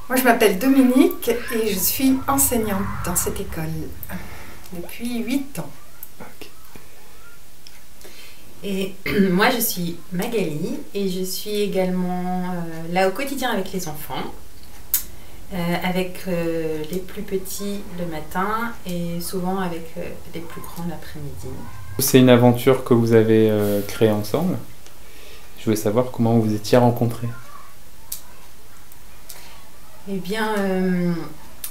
Moi, je m'appelle Dominique et je suis enseignante dans cette école depuis 8 ans. Ok. Et moi, je suis Magali et je suis également là au quotidien avec les enfants, avec les plus petits le matin et souvent avec les plus grands l'après-midi. C'est une aventure que vous avez créée ensemble. Je voulais savoir comment vous vous étiez rencontrés. Eh bien,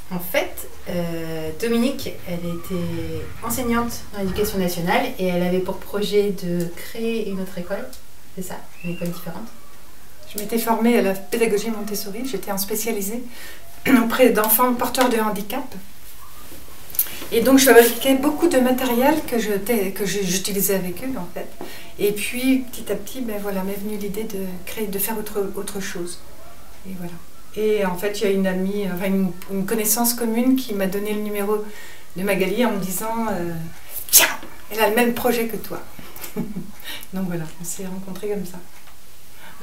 en fait, Dominique, elle était enseignante dans l'éducation nationale et elle avait pour projet de créer une autre école, c'est ça, une école différente. Je m'étais formée à la pédagogie Montessori, j'étais en spécialisée auprès d'enfants porteurs de handicap. Et donc je fabriquais beaucoup de matériel que j'utilisais avec eux en fait. Et puis petit à petit, ben voilà, m'est venue l'idée de créer, de faire autre chose. Et voilà. Et en fait, il y a une amie, enfin une connaissance commune qui m'a donné le numéro de Magali en me disant tiens, elle a le même projet que toi. Donc voilà, on s'est rencontrés comme ça.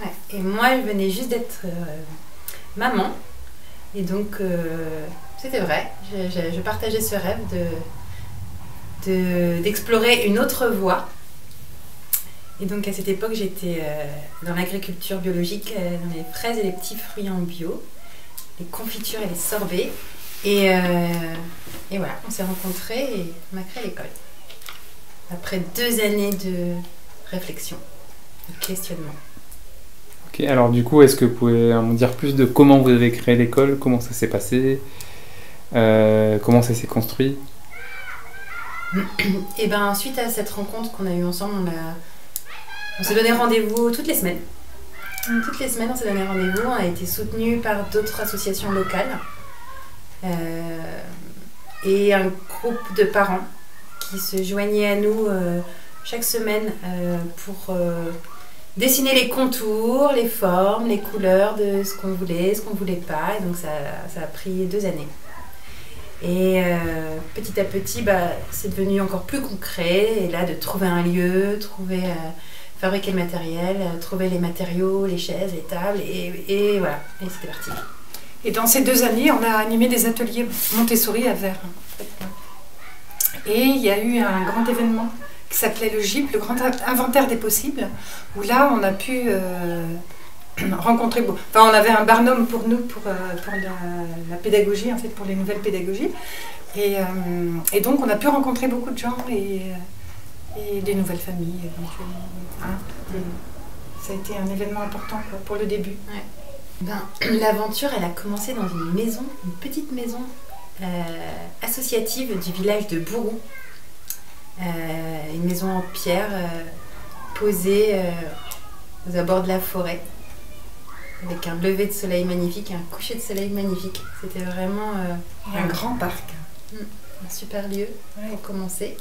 Ouais. Et moi, je venais juste d'être maman. Et donc, c'était vrai. Je partageais ce rêve d'explorer une autre voie. Et donc, à cette époque, j'étais dans l'agriculture biologique, dans les fraises et les petits fruits en bio, les confitures et les sorbets. Et voilà, on s'est rencontrés et on a créé l'école. Après 2 années de réflexion, de questionnement. Ok, alors du coup, est-ce que vous pouvez me dire plus de comment vous avez créé l'école, comment ça s'est passé, comment ça s'est construit? Et bien, suite à cette rencontre qu'on a eue ensemble, on s'est donné rendez-vous toutes les semaines. Toutes les semaines, on s'est donné rendez-vous. On a été soutenus par d'autres associations locales et un groupe de parents qui se joignaient à nous chaque semaine pour dessiner les contours, les formes, les couleurs de ce qu'on voulait pas. Et donc ça a pris 2 années. Et petit à petit, c'est devenu encore plus concret. Et là, de trouver un lieu, fabriquer le matériel, trouver les matériaux, les chaises, les tables, et voilà, et c'était parti. Et dans ces 2 années, on a animé des ateliers Montessori à Vert. Et il y a eu un grand événement qui s'appelait le GIP, le Grand Inventaire des Possibles, où là, on a pu rencontrer... Enfin, on avait un barnum pour nous, pour la pédagogie, en fait, pour les nouvelles pédagogies. Et donc, on a pu rencontrer beaucoup de gens et des nouvelles familles éventuellement. Hein. Ça a été un événement important quoi, pour le début. Ouais. L'aventure, elle a commencé dans une maison, une petite maison associative du village de Bourou. Une maison en pierre posée aux abords de la forêt, avec un lever de soleil magnifique et un coucher de soleil magnifique. C'était vraiment un grand parc. Un super lieu pour commencer.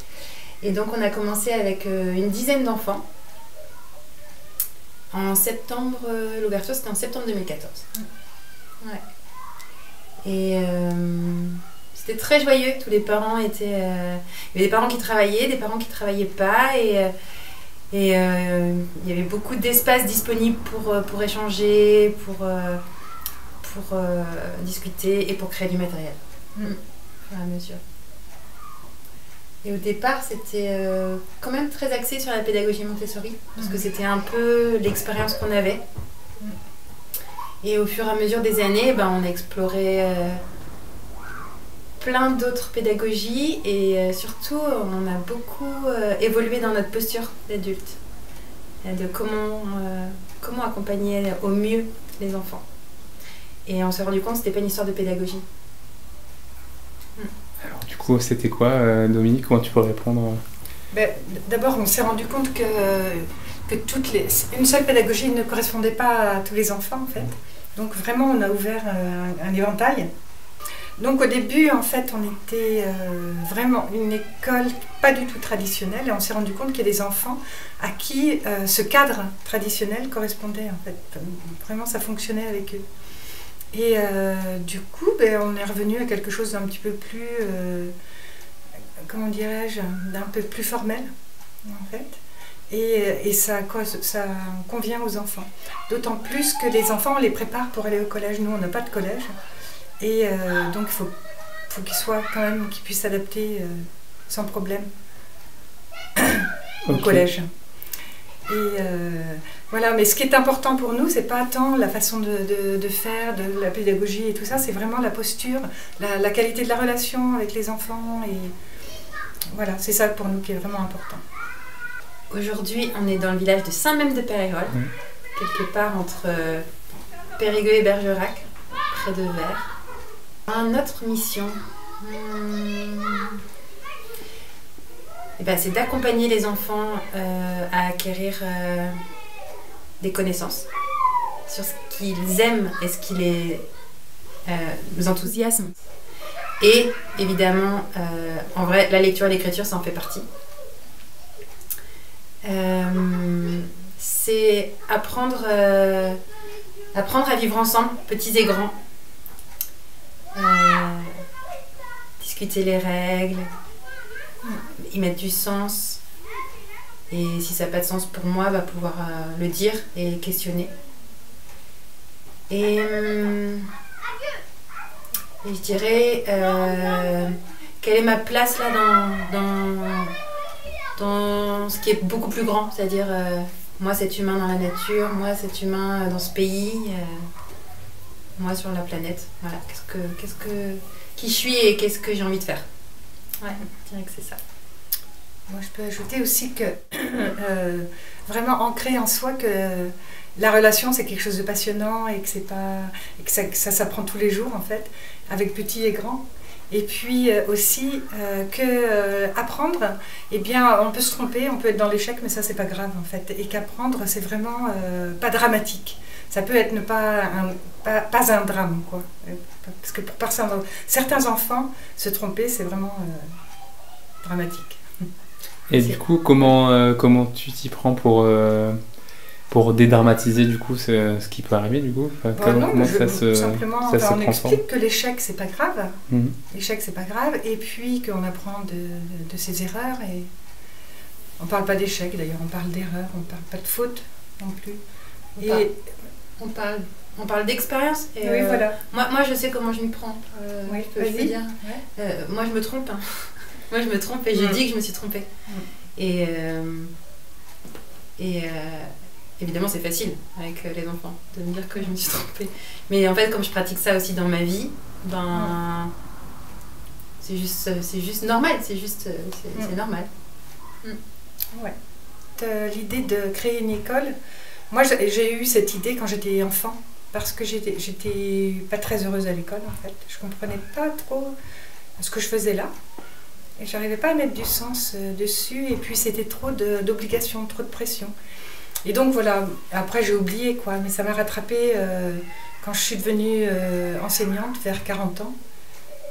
Et donc on a commencé avec une dizaine d'enfants. En septembre, l'ouverture c'était en septembre 2014. Ouais. Et c'était très joyeux, tous les parents étaient... il y avait des parents qui travaillaient, des parents qui ne travaillaient pas. Et il y avait beaucoup d'espace disponible pour échanger, pour discuter et pour créer du matériel. Au fur et à mesure. Et au départ, c'était quand même très axé sur la pédagogie Montessori, parce que c'était un peu l'expérience qu'on avait. Et au fur et à mesure des années, on a exploré plein d'autres pédagogies et surtout, on a beaucoup évolué dans notre posture d'adulte, de comment accompagner au mieux les enfants. Et on s'est rendu compte que ce n'était pas une histoire de pédagogie. Alors du coup, c'était quoi, Dominique? Comment tu peux répondre? D'abord, on s'est rendu compte que une seule pédagogie ne correspondait pas à tous les enfants, en fait. Donc vraiment, on a ouvert un éventail. Donc au début, en fait, on était vraiment une école pas du tout traditionnelle et on s'est rendu compte qu'il y a des enfants à qui ce cadre traditionnel correspondait, en fait. Vraiment, ça fonctionnait avec eux. Et du coup, on est revenu à quelque chose d'un petit peu plus, comment dirais-je, d'un peu plus formel, en fait. Et ça convient aux enfants. D'autant plus que les enfants, on les prépare pour aller au collège. Nous, on n'a pas de collège. Et donc il faut qu'ils soient quand même, qu'ils puissent s'adapter sans problème au collège. Et voilà, mais ce qui est important pour nous, c'est pas tant la façon de faire, de la pédagogie et tout ça, c'est vraiment la posture, la qualité de la relation avec les enfants. Et voilà, c'est ça pour nous qui est vraiment important. Aujourd'hui, on est dans le village de Saint-Même-de-Périgord, quelque part entre Périgueux et Bergerac, près de Vers. Notre mission, eh ben, c'est d'accompagner les enfants à acquérir des connaissances sur ce qu'ils aiment et ce qui les enthousiasme. Et évidemment, en vrai, la lecture et l'écriture, ça en fait partie. C'est apprendre à vivre ensemble, petits et grands. Discuter les règles, y mettre du sens. Et si ça n'a pas de sens pour moi, bah, pouvoir le dire et questionner. Et je dirais, quelle est ma place là dans ce qui est beaucoup plus grand, c'est-à-dire moi cet humain dans la nature, moi cet humain dans ce pays, moi sur la planète. Voilà, qui je suis et qu'est-ce que j'ai envie de faire. Ouais, je dirais que c'est ça. Moi, je peux ajouter aussi que vraiment ancrer en soi que la relation, c'est quelque chose de passionnant et que c'est pas et que ça s'apprend tous les jours en fait, avec petits et grands. Et puis aussi apprendre, eh bien, on peut se tromper, on peut être dans l'échec, mais ça, c'est pas grave en fait. Et qu'apprendre, c'est vraiment pas dramatique. Ça peut être pas un drame, quoi. Parce que pour certains enfants, se tromper, c'est vraiment dramatique. Et du coup, comment tu t'y prends pour dédramatiser du coup ce qui peut arriver du coup, comment ça se transforme. Explique que l'échec c'est pas grave, l'échec c'est pas grave, et puis qu'on apprend de ses erreurs. Et on parle pas d'échec d'ailleurs, on parle d'erreur, on parle pas de faute non plus. On parle d'expérience. Et oui, voilà. Moi je sais comment je m'y prends. Oui, je peux dire. Ouais. Moi je me trompe. Hein. Moi je me trompe et je dis que je me suis trompée. Et évidemment, c'est facile avec les enfants de me dire que je me suis trompée. Mais en fait, comme je pratique ça aussi dans ma vie, ben, c'est juste normal. C'est normal. Ouais. L'idée de créer une école, moi j'ai eu cette idée quand j'étais enfant, parce que j'étais pas très heureuse à l'école en fait. Je comprenais pas trop ce que je faisais là. Et j'arrivais pas à mettre du sens dessus, et puis c'était trop d'obligations, trop de pression. Et donc voilà, après j'ai oublié quoi, mais ça m'a rattrapée quand je suis devenue enseignante vers 40 ans.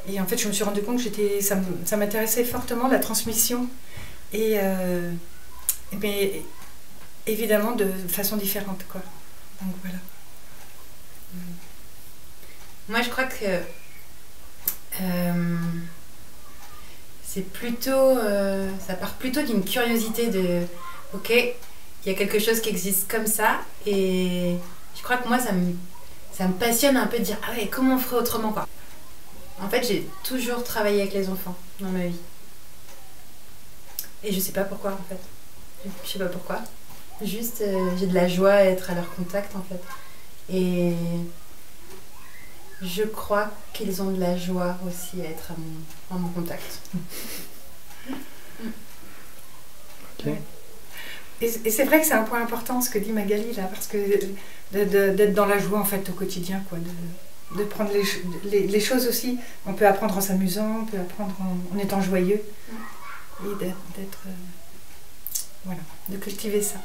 Et en fait je me suis rendu compte que ça m'intéressait fortement la transmission, mais évidemment de façon différente quoi. Donc voilà. Moi je crois que c'est plutôt, ça part plutôt d'une curiosité de ok, il y a quelque chose qui existe comme ça, et je crois que moi ça me passionne un peu de dire ah ouais, comment on ferait autrement quoi. En fait j'ai toujours travaillé avec les enfants dans ma vie, et je sais pas pourquoi en fait, je sais pas pourquoi, juste j'ai de la joie à être à leur contact en fait, et je crois qu'ils ont de la joie aussi à être à mon contact. Ok. Et c'est vrai que c'est un point important ce que dit Magali là, parce que d'être dans la joie en fait au quotidien, quoi, de prendre les choses aussi. On peut apprendre en s'amusant, on peut apprendre en étant joyeux, et voilà, de cultiver ça.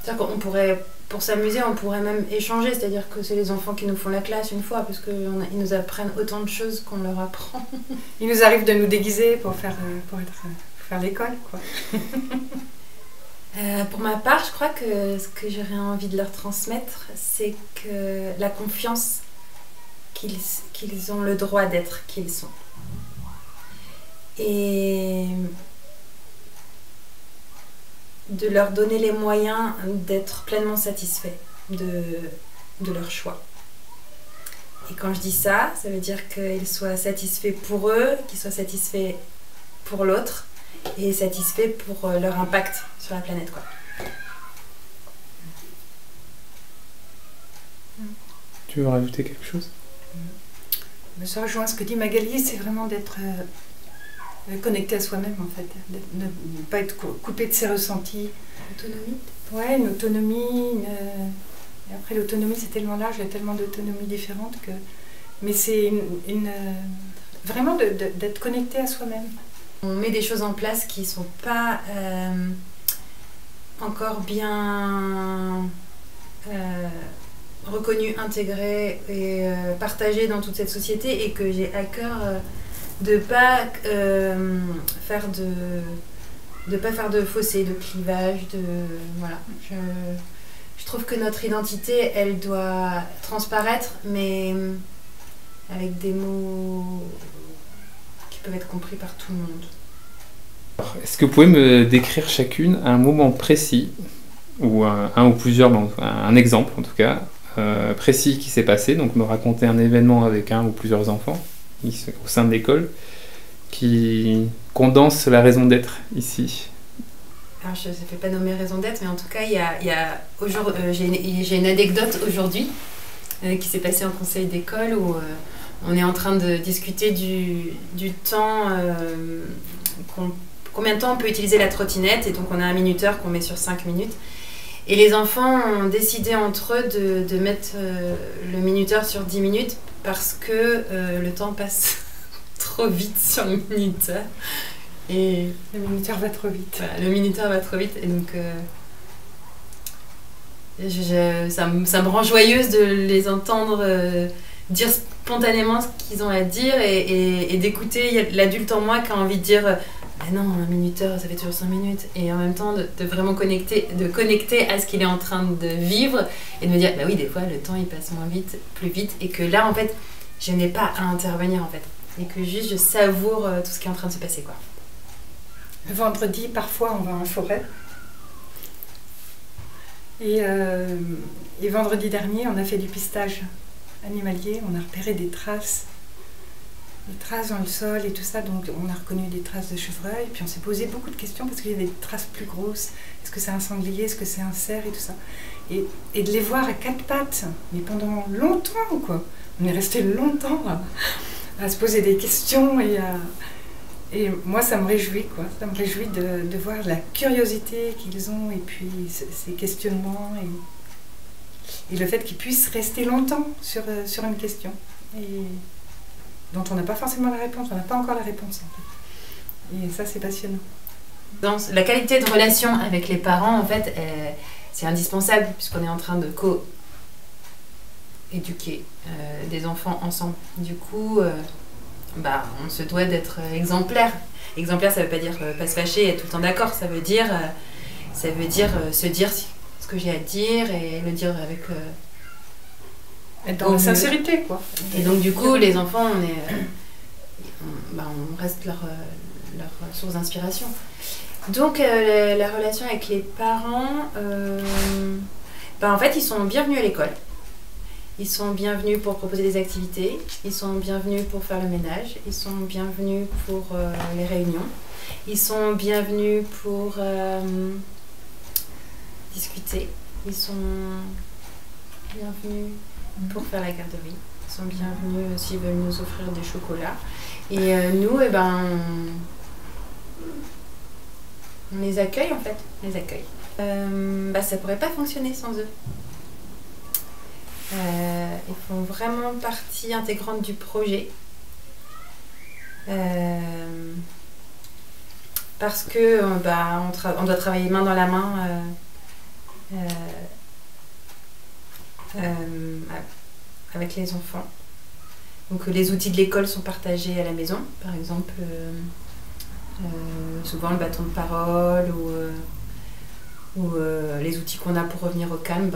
C'est-à-dire qu'on pourrait, pour s'amuser, on pourrait même échanger, c'est-à-dire que c'est les enfants qui nous font la classe une fois, parce qu'ils nous apprennent autant de choses qu'on leur apprend. Il nous arrive de nous déguiser pour faire l'école, quoi. Pour ma part, je crois que ce que j'aurais envie de leur transmettre, c'est que la confiance qu'ils ont le droit d'être qui ils sont. Et de leur donner les moyens d'être pleinement satisfaits de leur choix. Et quand je dis ça, ça veut dire qu'ils soient satisfaits pour eux, qu'ils soient satisfaits pour l'autre et satisfaits pour leur impact sur la planète, quoi. Tu veux rajouter quelque chose? Ça rejoint ce que dit Magali, c'est vraiment d'être connecté à soi-même en fait, de ne pas être coupé de ses ressentis. Autonomie. Ouais, une autonomie. Et après, l'autonomie, c'est tellement large, il y a tellement d'autonomies différentes que. Mais c'est vraiment d'être connecté à soi-même. On met des choses en place qui ne sont pas encore bien reconnues, intégrées et partagées dans toute cette société, et que j'ai à cœur de ne pas faire de fossé, de clivage, voilà. Je trouve que notre identité, elle doit transparaître, mais avec des mots qui peuvent être compris par tout le monde. Alors, est-ce que vous pouvez me décrire chacune un moment précis, ou un ou plusieurs, un exemple en tout cas, précis qui s'est passé, donc me raconter un événement avec un ou plusieurs enfants au sein de l'école qui condense la raison d'être ici? Alors, je ne fais pas nommer raison d'être, mais en tout cas, j'ai une anecdote aujourd'hui qui s'est passée en conseil d'école où on est en train de discuter du temps, combien de temps on peut utiliser la trottinette, et donc on a un minuteur qu'on met sur 5 minutes. Et les enfants ont décidé entre eux de mettre le minuteur sur 10 minutes parce que le temps passe trop vite sur le minuteur. Et le minuteur va trop vite. Voilà, le minuteur va trop vite, et donc ça me rend joyeuse de les entendre dire spontanément ce qu'ils ont à dire, et d'écouter l'adulte en moi qui a envie de dire bah non, un minuteur ça fait toujours 5 minutes, et en même temps de vraiment connecter à ce qu'il est en train de vivre, et de me dire bah oui, des fois le temps il passe moins vite, plus vite, et que là en fait je n'ai pas à intervenir en fait, et que juste je savoure tout ce qui est en train de se passer, quoi. Le vendredi, parfois, on va en forêt. Et vendredi dernier, on a fait du pistage animalier. On a repéré des traces dans le sol et tout ça. Donc, on a reconnu des traces de chevreuil. Puis, on s'est posé beaucoup de questions parce qu'il y avait des traces plus grosses. Est-ce que c'est un sanglier? Est-ce que c'est un cerf? Et tout ça. Et de les voir à 4 pattes, mais pendant longtemps, quoi. On est resté longtemps à se poser des questions et moi, ça me réjouit, quoi. Ça me réjouit de voir la curiosité qu'ils ont, et puis ces questionnements, et le fait qu'ils puissent rester longtemps sur une question, et dont on n'a pas forcément la réponse, on n'a pas encore la réponse, en fait. Et ça, c'est passionnant. Dans la qualité de relation avec les parents, en fait, c'est indispensable, puisqu'on est en train de co-éduquer des enfants ensemble. Du coup... on se doit d'être exemplaire. Exemplaire, ça veut pas dire pas se fâcher et être tout le temps d'accord. Ça veut dire se dire ce que j'ai à dire, et le dire avec... être dans la sincérité, quoi. Et donc, du coup, les enfants, on reste leur source d'inspiration. Donc, la relation avec les parents, en fait, ils sont bienvenus à l'école. Ils sont bienvenus pour proposer des activités, ils sont bienvenus pour faire le ménage, ils sont bienvenus pour les réunions, ils sont bienvenus pour discuter, ils sont bienvenus pour faire la garderie, ils sont bienvenus s'ils veulent nous offrir des chocolats. Et nous, on les accueille, en fait, on les accueille. Ça pourrait pas fonctionner sans eux. Ils font vraiment partie intégrante du projet, parce que on doit travailler main dans la main avec les enfants. Donc les outils de l'école sont partagés à la maison, par exemple souvent le bâton de parole ou les outils qu'on a pour revenir au calme,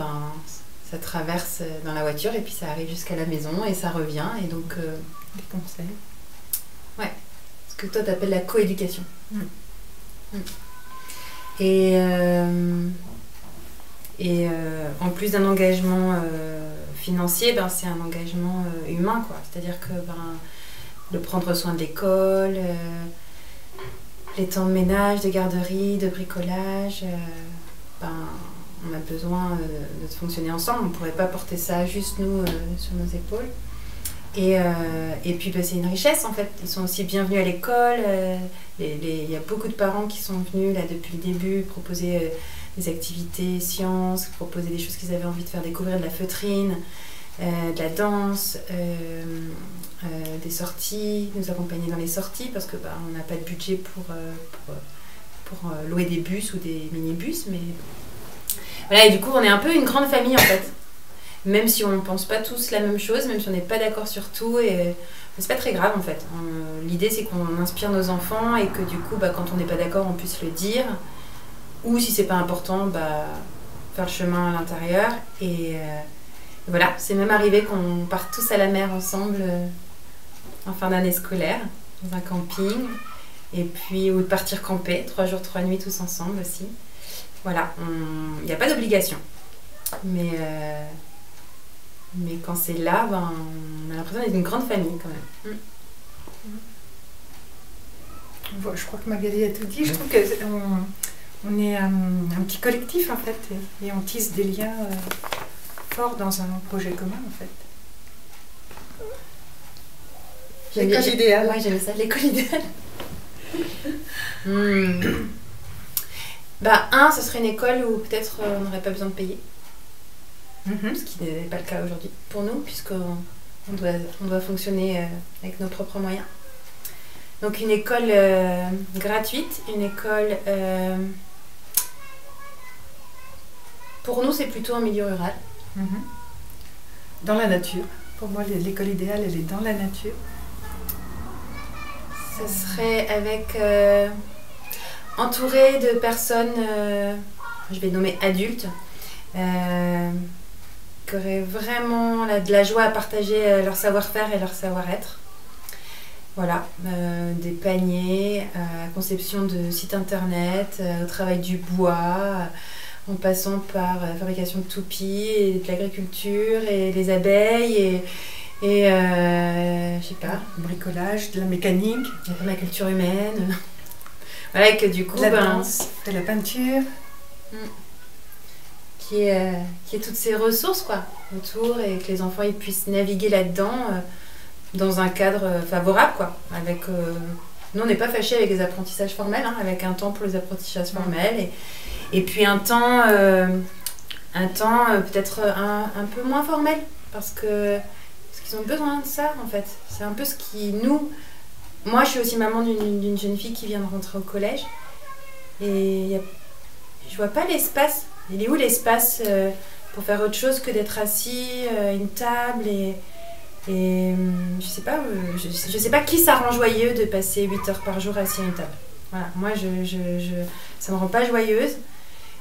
ça traverse dans la voiture et puis ça arrive jusqu'à la maison et ça revient, et donc... Des conseils. Ouais, ce que toi t'appelles la coéducation. Et en plus d'un engagement financier, ben, c'est un engagement humain, quoi. C'est-à-dire que de prendre soin de l'école, les temps de ménage, de garderie, de bricolage, on a besoin de fonctionner ensemble. On ne pourrait pas porter ça juste nous sur nos épaules. Et puis c'est une richesse en fait. Ils sont aussi bienvenus à l'école. Il y a beaucoup de parents qui sont venus là depuis le début proposer des activités sciences, proposer des choses qu'ils avaient envie de faire découvrir, de la feutrine, de la danse, des sorties, nous accompagner dans les sorties parce que on n'a pas de budget pour louer des bus ou des minibus, mais voilà. Et du coup on est un peu une grande famille en fait. Même si on ne pense pas tous la même chose, même si on n'est pas d'accord sur tout, et c'est pas très grave en fait. L'idée c'est qu'on inspire nos enfants et que du coup quand on n'est pas d'accord on puisse le dire, ou si c'est pas important, faire le chemin à l'intérieur. Et voilà, c'est même arrivé qu'on parte tous à la mer ensemble en fin d'année scolaire, dans un camping, et puis ou de partir camper, 3 jours, 3 nuits tous ensemble aussi. Voilà, il n'y a pas d'obligation. Mais quand c'est là, on a l'impression d'être une grande famille quand même. Je crois que Magali a tout dit. Je trouve qu'on est un petit collectif en fait, et on tisse des liens forts dans un projet commun en fait. L'école idéale. Ouais, j'aimais ça, l'école idéale. Ce serait une école où peut-être on n'aurait pas besoin de payer. Ce qui n'est pas le cas aujourd'hui pour nous, puisqu'on doit fonctionner avec nos propres moyens. Donc une école gratuite, une école... pour nous, c'est plutôt en milieu rural. Dans la nature. Pour moi, l'école idéale, elle est dans la nature. Ce serait avec... entouré de personnes, je vais nommer adultes, qui auraient vraiment de la joie à partager leur savoir-faire et leur savoir-être. Voilà, des paniers, conception de sites internet, au travail du bois, en passant par la fabrication de toupies, et de l'agriculture, et les abeilles, et je sais pas. Le bricolage, de la mécanique. La permaculture humaine. Voilà, et que du coup... La danse, de la peinture. Qui est toutes ces ressources quoi, autour, et que les enfants ils puissent naviguer là-dedans dans un cadre favorable quoi. Avec, nous on n'est pas fâchés avec les apprentissages formels, avec un temps pour les apprentissages formels et puis un temps peut-être un peu moins formel parce qu'ils ont besoin de ça en fait. C'est un peu ce qui nous... Moi je suis aussi maman d'une jeune fille qui vient de rentrer au collège et je vois pas l'espace. Il est où l'espace pour faire autre chose que d'être assis à une table et je sais pas qui ça rend joyeux de passer 8 heures par jour assis à une table. Voilà, moi ça me rend pas joyeuse,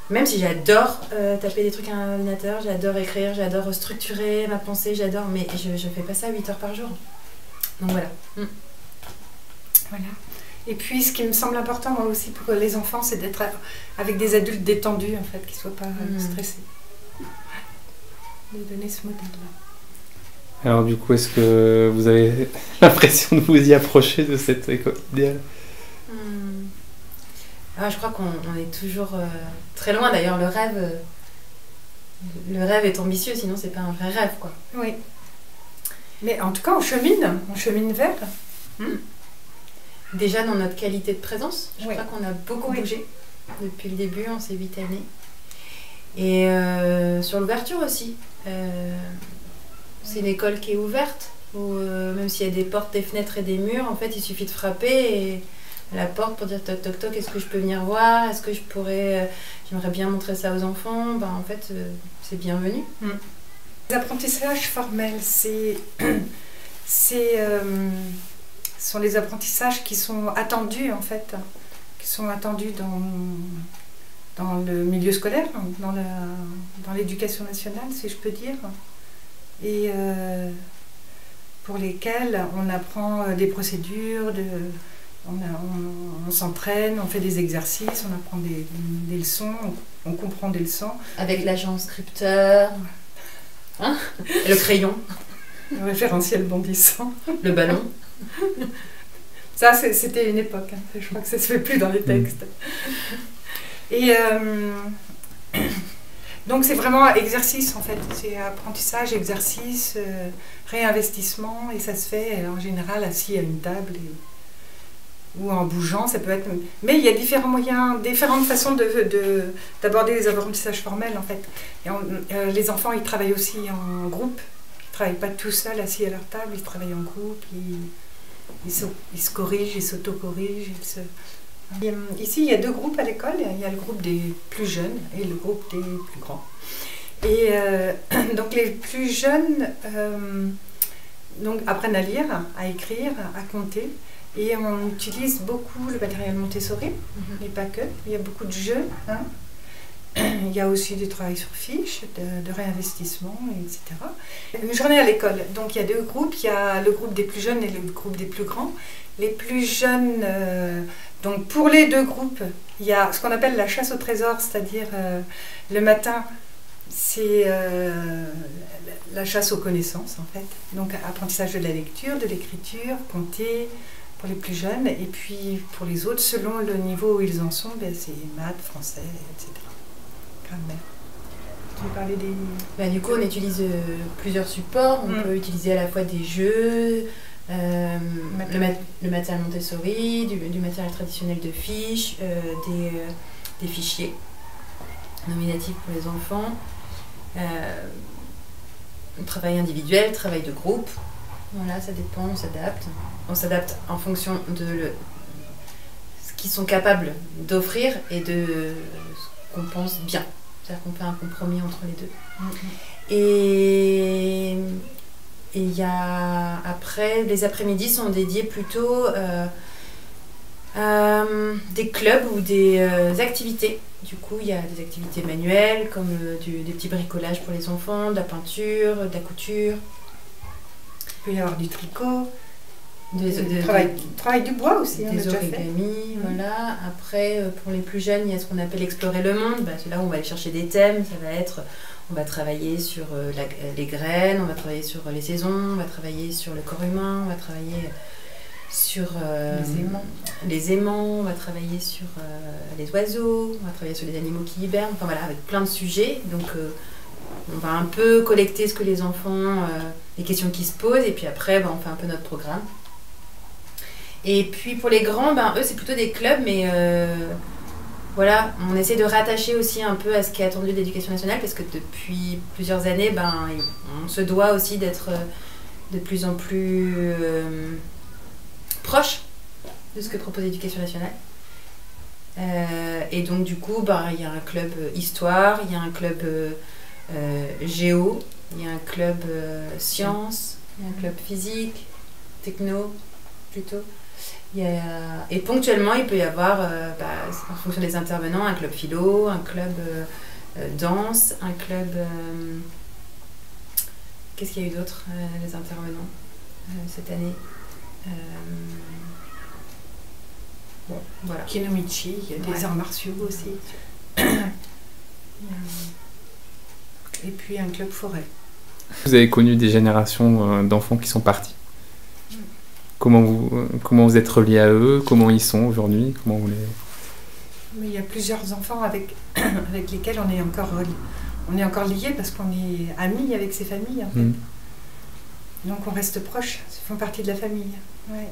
même si j'adore taper des trucs à un ordinateur, j'adore écrire, j'adore structurer ma pensée, j'adore, mais je fais pas ça 8 heures par jour. Donc voilà. Voilà. Et puis, ce qui me semble important, moi aussi, pour les enfants, c'est d'être avec des adultes détendus, en fait, qui ne soient pas stressés. De donner ce modèle-là. Alors, du coup, est-ce que vous avez l'impression de vous y approcher de cette école idéale ? Je crois qu'on est toujours très loin. D'ailleurs, le rêve est ambitieux, sinon, c'est pas un vrai rêve, quoi. Oui. Mais en tout cas, on chemine vers. Déjà dans notre qualité de présence, je crois qu'on a beaucoup Oui. bougé depuis le début, en ces 8 années. Et sur l'ouverture aussi. C'est une école qui est ouverte, où même s'il y a des portes, des fenêtres et des murs, en fait il suffit de frapper et à la porte pour dire toc toc toc, est-ce que je peux venir voir, est-ce que je pourrais, j'aimerais bien montrer ça aux enfants, en fait c'est bienvenu. Les apprentissages formels, sont les apprentissages qui sont attendus en fait, qui sont attendus dans le milieu scolaire, dans l'éducation nationale si je peux dire, et pour lesquels on apprend des procédures, on s'entraîne, on fait des exercices, on apprend des leçons, on comprend des leçons. Avec l'agent scripteur. Hein? Le crayon. Le référentiel bondissant. Le ballon. Ça, c'était une époque. Hein. Je crois que ça se fait plus dans les textes. Et donc, c'est vraiment exercice, en fait. C'est apprentissage, exercice, réinvestissement. Et ça se fait, en général, assis à une table ou en bougeant. Ça peut être... Mais il y a différents moyens, différentes façons d'aborder les apprentissages formels, en fait. Et les enfants, ils travaillent aussi en groupe. Ils ne travaillent pas tout seuls, assis à leur table. Ils travaillent en groupe. Ils se corrigent, ils s'auto-corrigent. Ici, il y a 2 groupes à l'école. Il y a le groupe des plus jeunes et le groupe des plus grands. Et donc les plus jeunes donc, apprennent à lire, à écrire, à compter. Et on utilise beaucoup le matériel Montessori, mais pas que. Il y a beaucoup de jeux. Hein. Il y a aussi du travail sur fiches, de réinvestissement, etc. Une journée à l'école. Donc il y a 2 groupes. Il y a le groupe des plus jeunes et le groupe des plus grands. Les plus jeunes, donc pour les 2 groupes, il y a ce qu'on appelle la chasse au trésor, c'est-à-dire le matin, c'est la chasse aux connaissances en fait. Donc apprentissage de la lecture, de l'écriture, compter pour les plus jeunes. Et puis pour les autres, selon le niveau où ils en sont, ben, c'est maths, français, etc. Grammaire. Tu veux parler des... Bah, du coup, on utilise plusieurs supports. On peut utiliser à la fois des jeux, le matériel Montessori, du matériel traditionnel de fiches, des fichiers nominatifs pour les enfants, travail individuel, travail de groupe. Voilà, ça dépend, on s'adapte. On s'adapte en fonction de ce qu'ils sont capables d'offrir et de ce qu'on pense bien. C'est-à-dire qu'on fait un compromis entre les deux. Et il y a après, les après-midi sont dédiés plutôt à des clubs ou des activités. Du coup, il y a des activités manuelles comme des petits bricolages pour les enfants, de la peinture, de la couture. Il peut y avoir du tricot, travail du bois aussi. Des origamis, voilà. Après, pour les plus jeunes, il y a ce qu'on appelle explorer le monde. Bah, c'est là où on va aller chercher des thèmes. Ça va être, on va travailler sur les graines, on va travailler sur les saisons, on va travailler sur le corps humain, on va travailler sur les aimants, on va travailler sur les oiseaux, on va travailler sur les animaux qui hibernent. Enfin voilà, avec plein de sujets. Donc, on va un peu collecter ce que les enfants, les questions qui se posent, et puis après, on fait un peu notre programme. Et puis pour les grands, eux, c'est plutôt des clubs, mais voilà, on essaie de rattacher aussi un peu à ce qui est attendu de l'éducation nationale, parce que depuis plusieurs années, on se doit aussi d'être de plus en plus proche de ce que propose l'éducation nationale. Et donc du coup, il y a un club histoire, il y a un club géo, il y a un club sciences, il y a un club physique, techno plutôt. Et ponctuellement, il peut y avoir, en fonction des intervenants, un club philo, un club danse, un club... Qu'est-ce qu'il y a eu d'autre, les intervenants, cette année? Bon, voilà. Kinomichi, il y a des arts martiaux aussi. Et puis un club forêt. Vous avez connu des générations d'enfants qui sont partis. Comment vous êtes reliés à eux? Comment ils sont aujourd'hui? Il y a plusieurs enfants avec lesquels on est encore liés parce qu'on est amis avec ces familles en fait. Donc on reste proches, ils font partie de la famille. Ouais.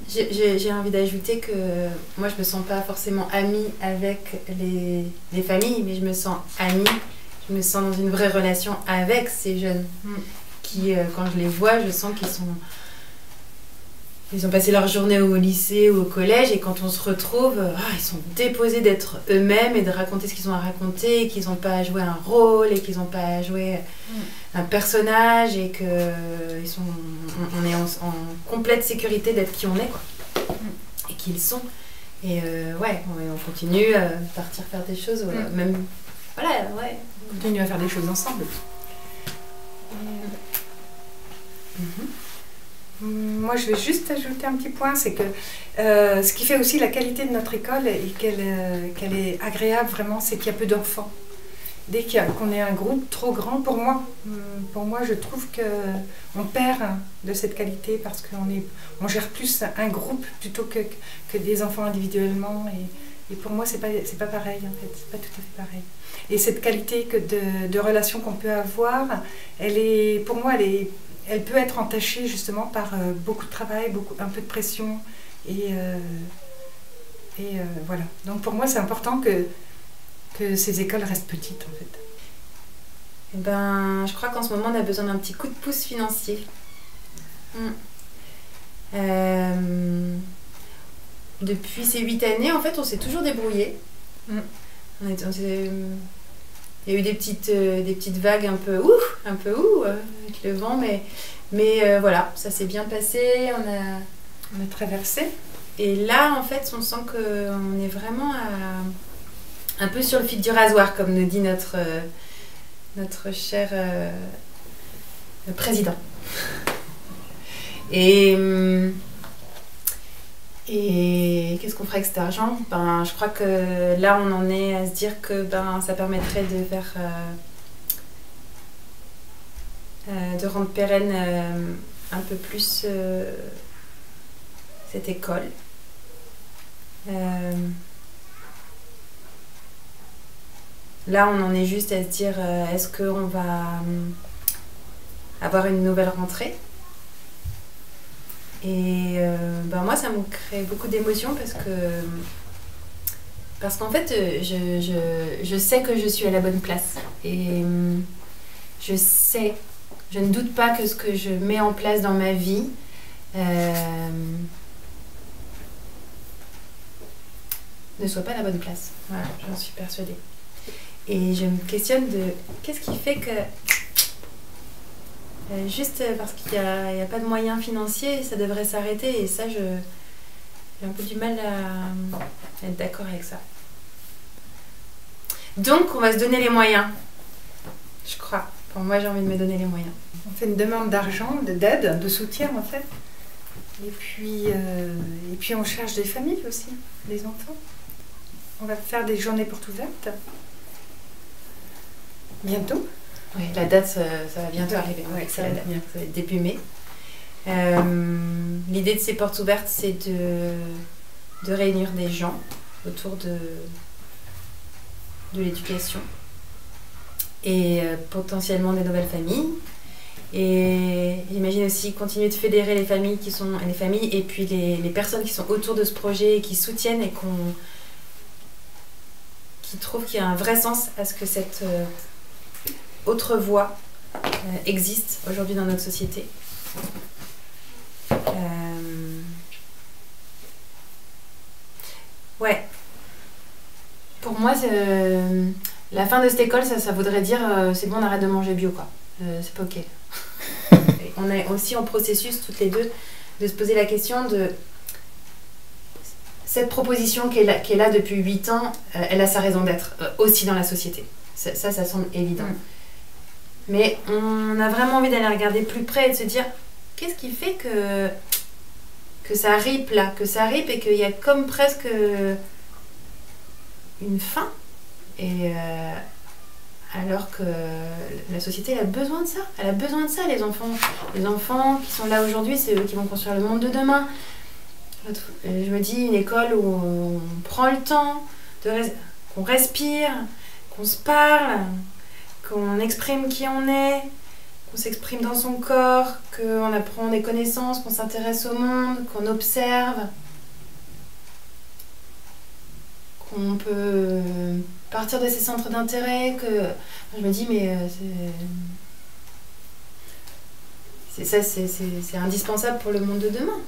J'ai envie d'ajouter que moi je me sens pas forcément amie avec les familles, mais je me sens amie, je me sens dans une vraie relation avec ces jeunes qui, quand je les vois, je sens ils ont passé leur journée au lycée ou au collège, et quand on se retrouve, ils sont déposés d'être eux-mêmes et de raconter ce qu'ils ont à raconter, et qu'ils n'ont pas à jouer un rôle, et qu'ils n'ont pas à jouer un personnage, et qu'on est en complète sécurité d'être qui on est, quoi. Et qui ils sont. Et on continue à partir faire des choses, même... Voilà, ouais. On continue à faire des choses ensemble. Moi, je vais juste ajouter un petit point, c'est que ce qui fait aussi la qualité de notre école et qu'elle est agréable vraiment, c'est qu'il y a peu d'enfants. dès qu'on est un groupe trop grand, pour moi, je trouve qu'on perd de cette qualité parce qu'on gère plus un groupe plutôt que des enfants individuellement. Et pour moi, c'est pas pareil, en fait. C'est pas tout à fait pareil. Et cette qualité de relation qu'on peut avoir, pour moi, elle peut être entachée justement par beaucoup de travail, un peu de pression. Et voilà. Donc pour moi, c'est important que ces écoles restent petites, en fait. Eh ben, je crois qu'en ce moment, on a besoin d'un petit coup de pouce financier. Depuis ces 8 années, en fait, on s'est toujours débrouillé. Il y a eu des petites vagues un peu avec le vent, mais voilà, ça s'est bien passé. On a traversé. Et là, en fait, on sent qu'on est vraiment un peu sur le fil du rasoir, comme nous dit notre cher président. Et qu'est-ce qu'on fera avec cet argent? Je crois que là, on en est à se dire que ça permettrait de faire de rendre pérenne un peu plus cette école. Là, on en est juste à se dire est-ce qu'on va avoir une nouvelle rentrée? Et moi, ça me crée beaucoup d'émotions parce qu'en fait, je sais que je suis à la bonne place. Et je ne doute pas que ce que je mets en place dans ma vie ne soit pas la bonne place. Voilà, j'en suis persuadée. Et je me questionne de qu'est-ce qui fait que juste parce qu'il n'y a pas de moyens financiers, ça devrait s'arrêter. Et ça, j'ai un peu du mal à être d'accord avec ça. Donc, on va se donner les moyens. Je crois. Pour moi, j'ai envie de me donner les moyens. On fait une demande d'argent, d'aide, de soutien en fait. Et puis on cherche des familles aussi, des enfants. On va faire des journées portes ouvertes. Bientôt. Oui, la date, ça va bientôt arriver. Ouais, c'est la date. Ça va être début mai. L'idée de ces portes ouvertes, c'est de réunir des gens autour de l'éducation et potentiellement des nouvelles familles. Et j'imagine aussi continuer de fédérer les familles et puis les personnes qui sont autour de ce projet et qui soutiennent et qui trouvent qu'il y a un vrai sens à ce que cette autre voie existe aujourd'hui dans notre société. Ouais. Pour moi, la fin de cette école, ça voudrait dire c'est bon, on arrête de manger bio, quoi. C'est pas ok. On est aussi en processus, toutes les deux, de se poser la question de cette proposition qui est là depuis 8 ans, elle a sa raison d'être aussi dans la société. Ça semble évident. Mais on a vraiment envie d'aller regarder plus près et de se dire qu'est-ce qui fait que ça ripe là, et qu'il y a comme presque une fin. Et alors que la société, elle a besoin de ça. Elle a besoin de ça, les enfants. Les enfants qui sont là aujourd'hui, c'est eux qui vont construire le monde de demain. Je me dis, une école où on prend le temps, qu'on respire, qu'on se parle, qu'on exprime qui on est, qu'on s'exprime dans son corps, qu'on apprend des connaissances, qu'on s'intéresse au monde, qu'on observe, qu'on peut partir de ses centres d'intérêt, je me dis mais c'est indispensable pour le monde de demain.